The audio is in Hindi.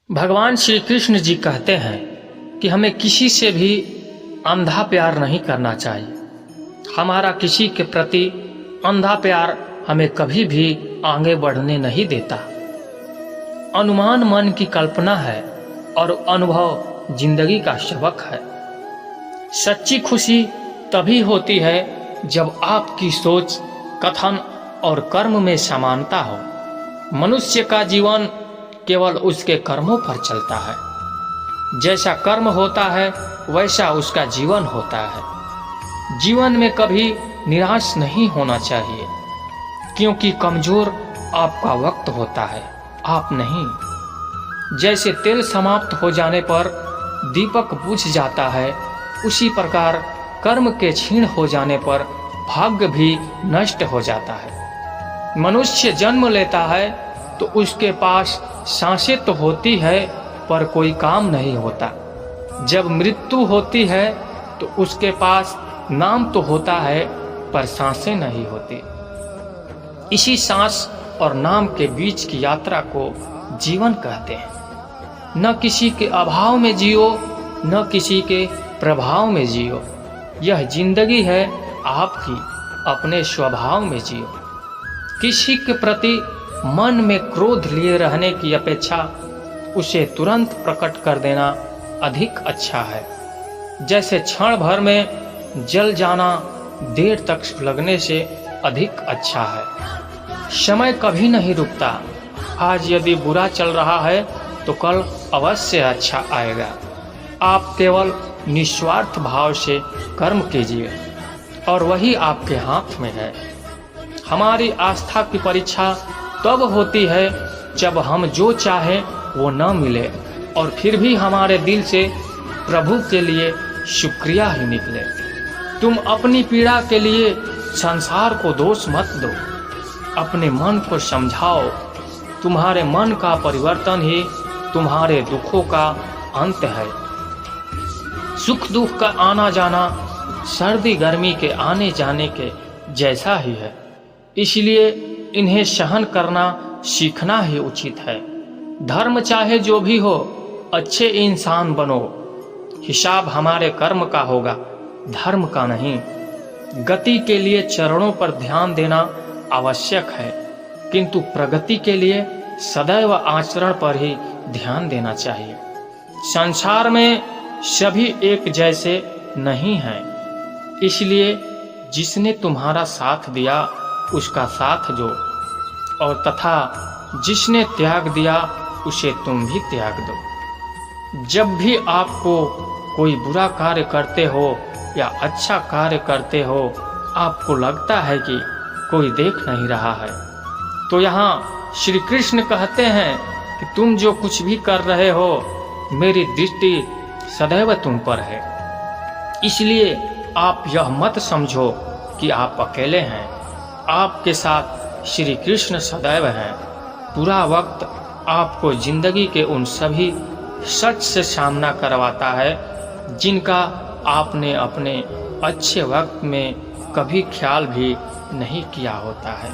भगवान श्री कृष्ण जी कहते हैं कि हमें किसी से भी अंधा प्यार नहीं करना चाहिए। हमारा किसी के प्रति अंधा प्यार हमें कभी भी आगे बढ़ने नहीं देता। अनुमान मन की कल्पना है और अनुभव जिंदगी का सबक है। सच्ची खुशी तभी होती है जब आपकी सोच, कथन और कर्म में समानता हो। मनुष्य का जीवन केवल उसके कर्मों पर चलता है। जैसा कर्म होता है वैसा उसका जीवन होता है। जीवन में कभी निराश नहीं होना चाहिए, क्योंकि कमजोर आपका वक्त होता है, आप नहीं। जैसे तेल समाप्त हो जाने पर दीपक बुझ जाता है, उसी प्रकार कर्म के क्षीण हो जाने पर भाग्य भी नष्ट हो जाता है। मनुष्य जन्म लेता है तो उसके पास सांसें तो होती है पर कोई काम नहीं होता। जब मृत्यु होती है तो उसके पास नाम तो होता है पर सांसें नहीं होती। इसी सांस और नाम के बीच की यात्रा को जीवन कहते हैं। न किसी के अभाव में जियो, न किसी के प्रभाव में जियो। यह जिंदगी है आपकी, अपने स्वभाव में जियो। किसी के प्रति मन में क्रोध लिए रहने की अपेक्षा उसे तुरंत प्रकट कर देना अधिक अच्छा है। जैसे क्षण भर में जल जाना देर तक लगने से अधिक अच्छा है। समय कभी नहीं रुकता। आज यदि बुरा चल रहा है तो कल अवश्य अच्छा आएगा। आप केवल निस्वार्थ भाव से कर्म कीजिए और वही आपके हाथ में है। हमारी आस्था की परीक्षा तब होती है जब हम जो चाहें वो न मिले और फिर भी हमारे दिल से प्रभु के लिए शुक्रिया ही निकले। तुम अपनी पीड़ा के लिए संसार को दोष मत दो, अपने मन को समझाओ। तुम्हारे मन का परिवर्तन ही तुम्हारे दुखों का अंत है। सुख दुख का आना जाना सर्दी गर्मी के आने जाने के जैसा ही है, इसलिए इन्हें सहन करना सीखना ही उचित है। धर्म चाहे जो भी हो, अच्छे इंसान बनो। हिसाब हमारे कर्म का होगा, धर्म का नहीं। गति के लिए चरणों पर ध्यान देना आवश्यक है, किंतु प्रगति के लिए सदैव आचरण पर ही ध्यान देना चाहिए। संसार में सभी एक जैसे नहीं हैं, इसलिए जिसने तुम्हारा साथ दिया उसका साथ दो, और तथा जिसने त्याग दिया उसे तुम भी त्याग दो। जब भी आपको कोई बुरा कार्य करते हो या अच्छा कार्य करते हो, आपको लगता है कि कोई देख नहीं रहा है, तो यहाँ श्री कृष्ण कहते हैं कि तुम जो कुछ भी कर रहे हो, मेरी दृष्टि सदैव तुम पर है। इसलिए आप यह मत समझो कि आप अकेले हैं। आपके साथ श्री कृष्ण सदैव हैं। पूरा वक्त आपको जिंदगी के उन सभी सच से सामना करवाता है जिनका आपने अपने अच्छे वक्त में कभी ख्याल भी नहीं किया होता है।